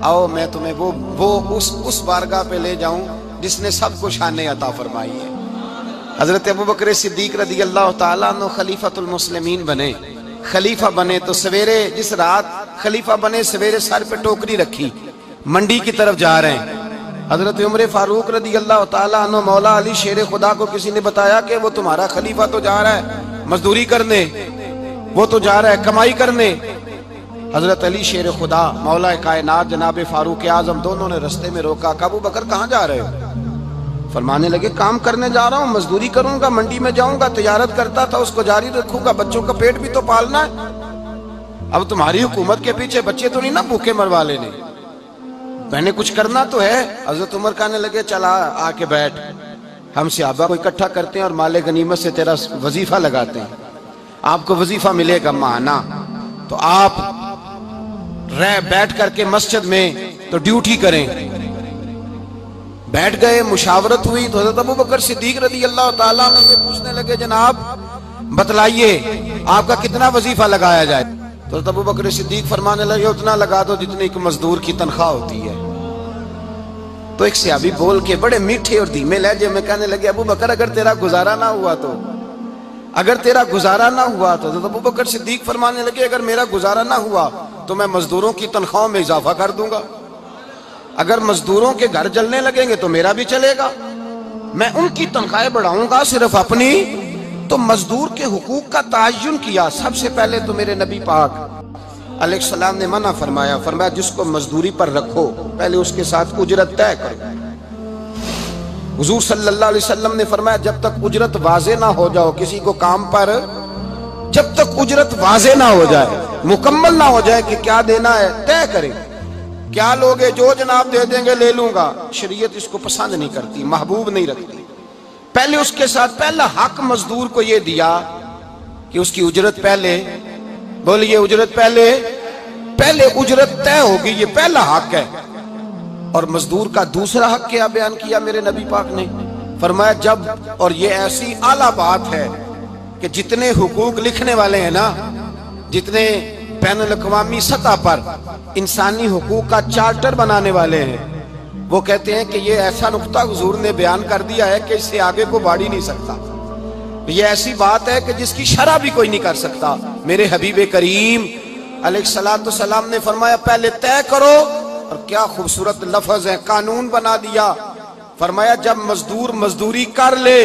آؤ میں تمہیں وہ اس بارگاہ پہ لے جاؤں جس نے سب کو شان عطا فرمائی ہے۔ حضرت ابوبکر صدیق رضی اللہ تعالیٰ عنہ خلیفۃ المسلمین بنے، خلیفہ بنے تو سویرے جس رات خلیفہ بنے سویرے سر پہ ٹوکری رکھی، منڈی کی طرف جا رہے ہیں۔ حضرت عمر فاروق رضی اللہ تعالیٰ عنہ مولا علی شیر خدا کو کسی نے بتایا کہ وہ تمہارا خلیفہ تو جا رہا ہے مزدوری کرنے، وہ تو جا رہا ہے کمائی کرنے۔ حضرت علی شیر خدا مولا کائنات جناب فاروق اعظم دونوں نے رستے میں روکا کہ ابو بکر کہاں جا رہے ہو؟ فرمانے لگے کام کرنے جا رہا ہوں، مزدوری کروں گا، منڈی میں جاؤں گا، تجارت کرتا تھا اس کو جاری رکھوں گا، بچوں کا پیٹ بھی تو پالنا ہے۔ اب تمہاری حکومت کے پیچھے بچے تو نہیں نا بھوکے مروا لینے، میں نے کچھ کرنا تو ہے۔ حضرت عمر کہنے لگے چلا آ کے بیٹھ، ہم صحابہ کو اکٹھا کرتے ہیں اور مال غنیمت سے تیرا وظیفہ لگاتے ہیں، آپ کو وظیفہ ملے گا ماہانہ، تو آپ بیٹھ کر کے مسجد میں تو ڈیوٹی کریں۔ بیٹھ گئے، مشاورت ہوئی تو حضرت ابوبکر صدیق رضی اللہ تعالیٰ عنہ سے پوچھنے لگے جناب بتلائیے آپ کا کتنا وظیفہ لگایا جائے؟ تو حضرت ابوبکر صدیق فرمانے لگے اتنا لگا دو جتنی ایک مزدور کی تنخواہ ہوتی ہے۔ تو ایک صحابی بول کے بڑے میٹھے اور دھیمے لہجے میں کہنے لگے ابو بکر اگر تیرا گزارا نہ ہوا تو حضرت ابوبکر صدیق فرمانے لگے اگر میرا گزارا نہ ہوا تو میں مزدوروں کی تنخواہوں میں اضافہ کر دوں گا، اگر مزدوروں کے گھر جلنے لگیں گے تو میرا بھی چلے گا، میں ان کی تنخواہیں بڑھاؤں گا صرف اپنی۔ تو مزدور کے حقوق کا تعین کیا۔ سب سے پہلے تو میرے نبی پاک علیہ السلام نے منع فرمایا، جس کو مزدوری پر رکھو پہلے اس کے ساتھ اجرت طے کرو۔ حضور صلی اللہ علیہ وسلم نے فرمایا جب تک اجرت واضح نہ ہو جاؤ کسی کو کام پر، جب تک اجرت واضح نہ ہو جائے، مکمل نہ ہو جائے کہ کیا دینا ہے، طے کریں۔ کیا لوگے جو جناب دے دیں گے لے لوں گا، شریعت اس کو پسند نہیں کرتی، محبوب نہیں رکھتی۔ پہلے اس کے ساتھ پہلا حق مزدور کو یہ دیا کہ اس کی اجرت پہلے، بولیے اجرت پہلے اجرت طے ہوگی، یہ پہلا حق ہے۔ اور مزدور کا دوسرا حق کیا بیان کیا میرے نبی پاک نے؟ فرمایا جب، اور یہ ایسی اعلیٰ بات ہے کہ جتنے حقوق لکھنے والے ہیں نا، جتنے بین الاقوامی سطح پر انسانی حقوق کا چارٹر بنانے والے ہیں، وہ کہتے ہیں کہ یہ ایسا نقطہ حضور نے بیان کر دیا ہے کہ اس سے آگے کو بڑھ ہی نہیں سکتا، یہ ایسی بات ہے کہ جس کی شرح بھی کوئی نہیں کر سکتا۔ میرے حبیب کریم علیہ السلام نے فرمایا پہلے طے کرو، اور کیا خوبصورت لفظ ہے، قانون بنا دیا۔ فرمایا جب مزدور مزدوری کر لے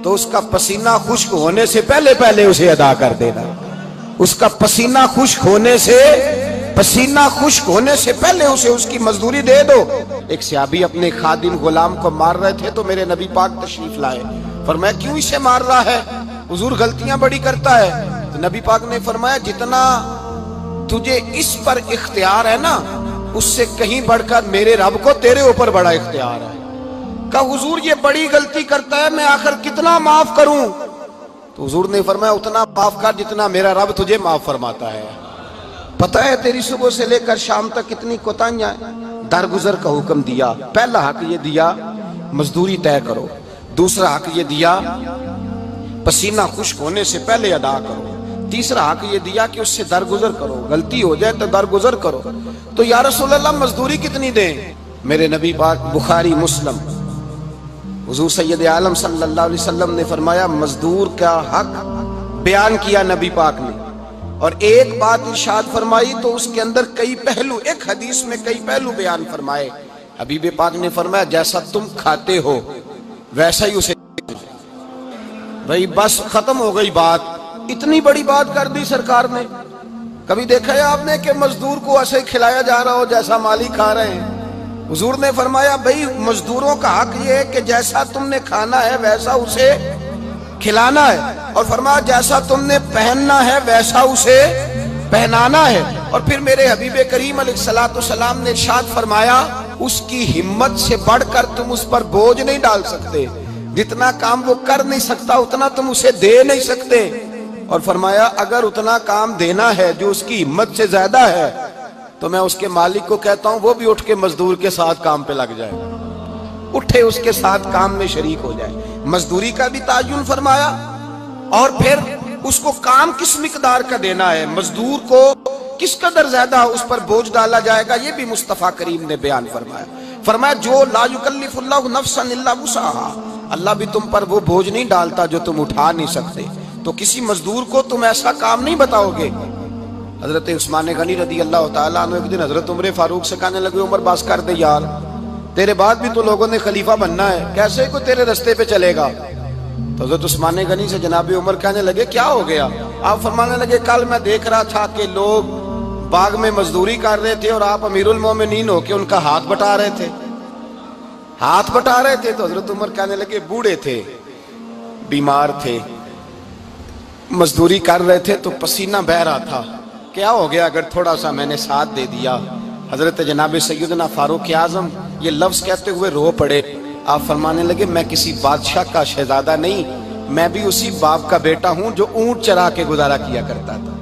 تو اس کا پسینہ خشک ہونے سے پہلے اسے ادا کر دینا، اس کا پسینہ خشک ہونے سے پہلے اسے اس کی مزدوری دے دو۔ ایک صحابی اپنے خادم غلام کو مار رہے تھے تو میرے نبی پاک تشریف لائے، فرمایا کیوں اسے مار رہا ہے؟ حضور غلطیاں بڑی کرتا ہے۔ تو نبی پاک نے فرمایا جتنا تجھے اس پر اختیار ہے نا، اس سے کہیں بڑھ کر میرے رب کو تیرے اوپر بڑا اختیار ہے۔ کہا حضور یہ بڑی غلطی کرتا ہے، میں آخر کتنا معاف کروں؟ تو حضور نے فرمایا اتنا معاف کر جتنا میرا رب تجھے معاف فرماتا ہے۔ پتہ ہے تیری صبح سے لے کر شام تک کتنی کوتاہیاں ہیں، درگزر کا حکم دیا۔ پہلا حق یہ دیا مزدوری طے کرو، دوسرا حق یہ دیا پسینہ خشک ہونے سے پہلے ادا کرو، تیسرا حق یہ دیا کہ اس سے درگزر کرو، غلطی ہو جائے تو درگزر کرو۔ تو یا رسول اللہ مزدوری کتنی دیں؟ میرے نبی پاک بخاری مسلم حضور سید عالم صلی اللہ علیہ وسلم نے فرمایا مزدور کا حق بیان کیا نبی پاک نے، اور ایک بات ارشاد فرمائی تو اس کے اندر کئی پہلو، ایک حدیث میں کئی پہلو بیان فرمائے۔ حبیب پاک نے فرمایا جیسا تم کھاتے ہو ویسا ہی اسے، بھئی بس ختم ہو گئی بات۔ اتنی بڑی بات کر دی سرکار نے۔ کبھی دیکھا ہے آپ نے کہ مزدور کو ایسے کھلایا جا رہا ہو جیسا مالی کھا رہے ہیں؟ حضور نے فرمایا بھئی مزدوروں کا حق یہ ہے کہ جیسا تم نے کھانا ہے ویسا اسے کھلانا ہے، اور فرمایا جیسا تم نے پہننا ہے ویسا اسے پہنانا ہے۔ اور پھر میرے حبیب کریم علیہ السلام نے ارشاد فرمایا اس کی ہمت سے بڑھ کر تم اس پر بوجھ نہیں ڈال سکتے، جتنا کام وہ کر نہیں سکتا اتنا تم اسے دے نہیں سکتے۔ اور فرمایا اگر اتنا کام دینا ہے جو اس کی ہمت سے زیادہ ہے تو میں اس کے مالک کو کہتا ہوں وہ بھی اٹھ کے مزدور کے ساتھ کام پہ لگ جائے، اٹھے اس کے ساتھ کام میں شریک ہو جائے۔ مزدوری کا بھی تعین فرمایا، اور پھر اس کو کام کس مقدار کا دینا ہے۔ مزدور کو کس قدر زیادہ اس پر بوجھ ڈالا جائے گا، یہ بھی مصطفیٰ کریم نے بیان فرمایا۔ فرمایا جو لا یکلف اللہ نفسا الا وسعها، اللہ بھی تم پر وہ بوجھ نہیں ڈالتا جو تم اٹھا نہیں سکتے، تو کسی مزدور کو تم ایسا کام نہیں بتاؤ گے۔ حضرت عثمان غنی رضی اللہ تعالیٰ عنہ ایک دن حضرت عمر فاروق سے کہنے لگے عمر بس کر دے یار، تیرے بعد بھی تو لوگوں نے خلیفہ بننا ہے، کیسے کوئی تیرے رستے پہ چلے گا؟ تو حضرت عثمان غنی سے جناب عمر کہنے لگے کیا ہو گیا؟ آپ فرمانے لگے کل میں دیکھ رہا تھا کہ لوگ باغ میں مزدوری کر رہے تھے اور آپ امیر المومنین ہو کے ان کا ہاتھ بٹا رہے تھے، ہاتھ بٹا رہے تھے۔ تو حضرت عمر کہنے لگے بوڑھے تھے، بیمار تھے، مزدوری کر رہے تھے تو پسینہ بہہ رہا تھا، کیا ہو گیا اگر تھوڑا سا میں نے ساتھ دے دیا؟ حضرت جناب سیدنا فاروق اعظم یہ لفظ کہتے ہوئے رو پڑے۔ آپ فرمانے لگے میں کسی بادشاہ کا شہزادہ نہیں، میں بھی اسی باپ کا بیٹا ہوں جو اونٹ چرا کے گزارا کیا کرتا تھا۔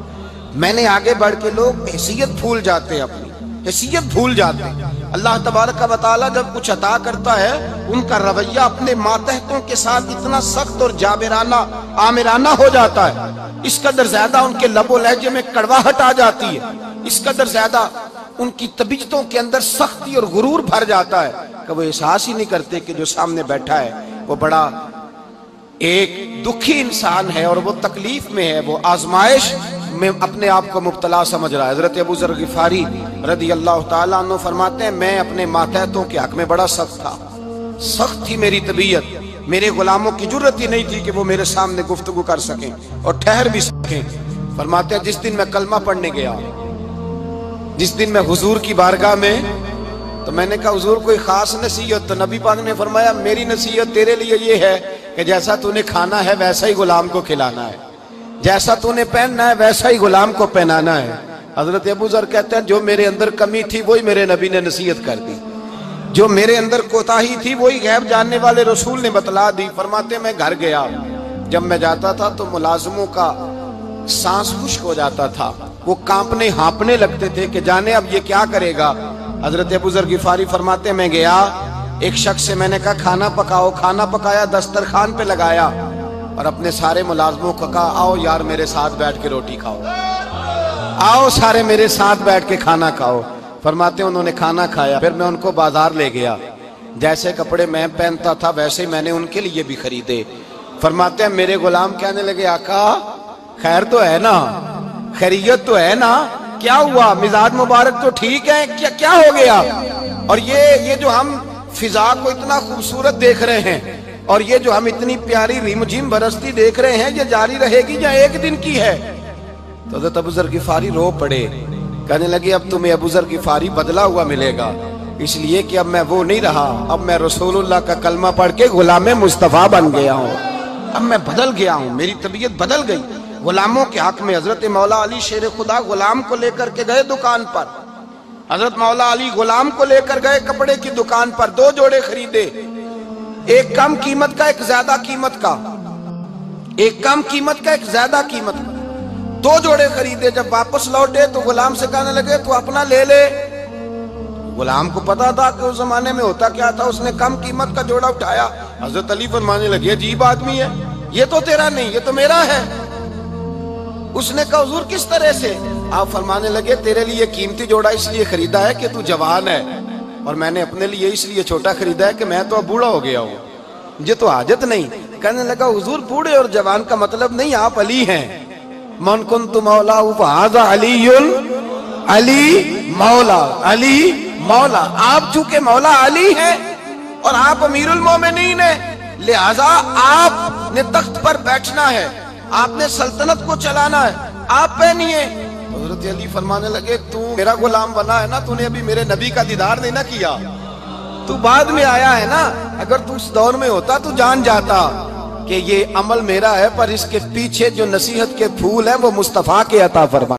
میں نے آگے بڑھ کے لوگ حیثیت بھول جاتے ہیں، اپنی حیثیت بھول جاتے ہیں۔ اللہ تبارک و تعالیٰ جب کچھ عطا کرتا ہے ان کا رویہ اپنے ماتحتوں کے ساتھ اتنا سخت اور جابرانہ آمرانہ ہو جاتا ہے، اس قدر زیادہ ان کے لب و لہجے میں کڑواہٹ آ جاتی ہے، اس قدر زیادہ ان کی طبیعتوں کے اندر سختی اور غرور بھر جاتا ہے کہ وہ احساس ہی نہیں کرتے کہ جو سامنے بیٹھا ہے وہ بڑا ایک دکھی انسان ہے اور وہ تکلیف میں ہے، وہ آزمائش میں اپنے آپ کو مبتلا سمجھ رہا ہے۔ حضرت ابو ذر غفاری رضی اللہ تعالیٰ عنہ فرماتے ہیں میں اپنے ماتحتوں کے حق میں بڑا سخت تھا، سخت تھی میری طبیعت، میرے غلاموں کی جرت ہی نہیں تھی کہ وہ میرے سامنے گفتگو کر سکیں اور ٹھہر بھی سکیں۔ فرماتے ہیں جس دن میں کلمہ پڑھنے گیا، جس دن میں حضور کی بارگاہ میں، تو میں نے کہا حضور کوئی خاص نصیحت؟ تو نبی پاک نے فرمایا میری نصیحت تیرے لیے یہ ہے کہ جیسا تو نے کھانا ہے ویسا ہی غلام کو کھلانا ہے، جیسا تو نے پہننا ہے ویسا ہی غلام کو پہنانا ہے۔ حضرت ابو ذر کہتے ہیں جو میرے اندر کمی تھی وہی میرے نبی نے نصیحت کر دی، جو میرے اندر کوتاہی تھی وہی غیب جاننے والے رسول نے بتلا دی۔ فرماتے ہیں میں گھر گیا، جب میں جاتا تھا تو ملازموں کا سانس خشک ہو جاتا تھا، وہ کانپنے ہانپنے لگتے تھے کہ جانے اب یہ کیا کرے گا۔ حضرت ابو ذر غفاری فرماتے ہیں میں گیا، ایک شخص سے میں نے کہا کھانا پکاؤ، کھانا پکایا، دسترخوان پہ لگایا اور اپنے سارے ملازموں کو کہا آؤ یار میرے ساتھ بیٹھ کے روٹی کھاؤ، آؤ سارے میرے ساتھ بیٹھ کے کھانا کھاؤ۔ فرماتے ہیں انہوں نے کھانا کھایا، پھر میں ان کو بازار لے گیا، جیسے کپڑے میں پہنتا تھا ویسے میں نے ان کے لیے بھی خریدے۔ فرماتے ہیں میرے غلام کہنے لگے آقا خیر تو ہے نا، خیریت تو ہے نا، کیا ہوا؟ مزاج مبارک تو ٹھیک ہے، کیا ہو گیا؟ اور یہ جو ہم فضا کو اتنا خوبصورت دیکھ رہے ہیں اور یہ جو ہم اتنی پیاری ریم جھیم برستی دیکھ رہے ہیں یہ جاری رہے گی یا ایک دن کی ہے؟ تو حضرت ابو ذر غفاری رو پڑے، کہنے لگے اب تمہیں ابو ذر غفاری بدلا ہوا ملے گا، اس لیے کہ اب میں وہ نہیں رہا، اب میں رسول اللہ کا کلمہ پڑھ کے غلام مصطفیٰ بن گیا ہوں، اب میں بدل گیا ہوں، میری طبیعت بدل گئی۔ غلاموں کے حق میں حضرت مولا علی شیر خدا غلام کو لے کر کے گئے دکان پر، حضرت مولا علی غلام کو لے کر گئے کپڑے کی دکان پر، 2 جوڑے خریدے، ایک کم قیمت کا ایک زیادہ قیمت کا، ایک کم قیمت کا ایک زیادہ قیمت کا، 2 جوڑے خریدے۔ جب واپس لوٹے تو غلام سے کہنے لگے تو اپنا لے لے۔ غلام کو پتا تھا کہ اس زمانے میں ہوتا کیا تھا، اس نے کم قیمت کا جوڑا اٹھایا۔ حضرت علی فرمانے لگے عجیب آدمی ہے، یہ تو تیرا نہیں، یہ تو میرا ہے۔ اس نے کہا حضور کس طرح سے؟ آپ فرمانے لگے تیرے لیے قیمتی جوڑا اس لیے خریدا ہے کہ تو جوان ہے، اور میں نے اپنے لیے اس لیے چھوٹا خریدا ہے کہ میں تو اب بوڑھا ہو گیا ہوں، مجھے تو حاجت نہیں۔ کہنے لگا حضور بوڑھے اور جوان کا مطلب نہیں، آپ علی ہیں، من کنت مولا فہذا علی علی مولا، علی مولا، آپ چونکہ مولا علی ہیں اور آپ امیر المومنین ہیں، لہذا آپ نے تخت پر بیٹھنا ہے، آپ نے سلطنت کو چلانا ہے، آپ پہنیے۔ حضرت علی فرمانے لگے تو میرا غلام بنا ہے نا، تو نے ابھی میرے نبی کا دیدار نہیں نہ کیا، تو بعد میں آیا ہے نا، اگر تو اس دور میں ہوتا تو جان جاتا کہ یہ عمل میرا ہے، پر اس کے پیچھے جو نصیحت کے پھول ہیں وہ مصطفیٰ کے عطا فرما۔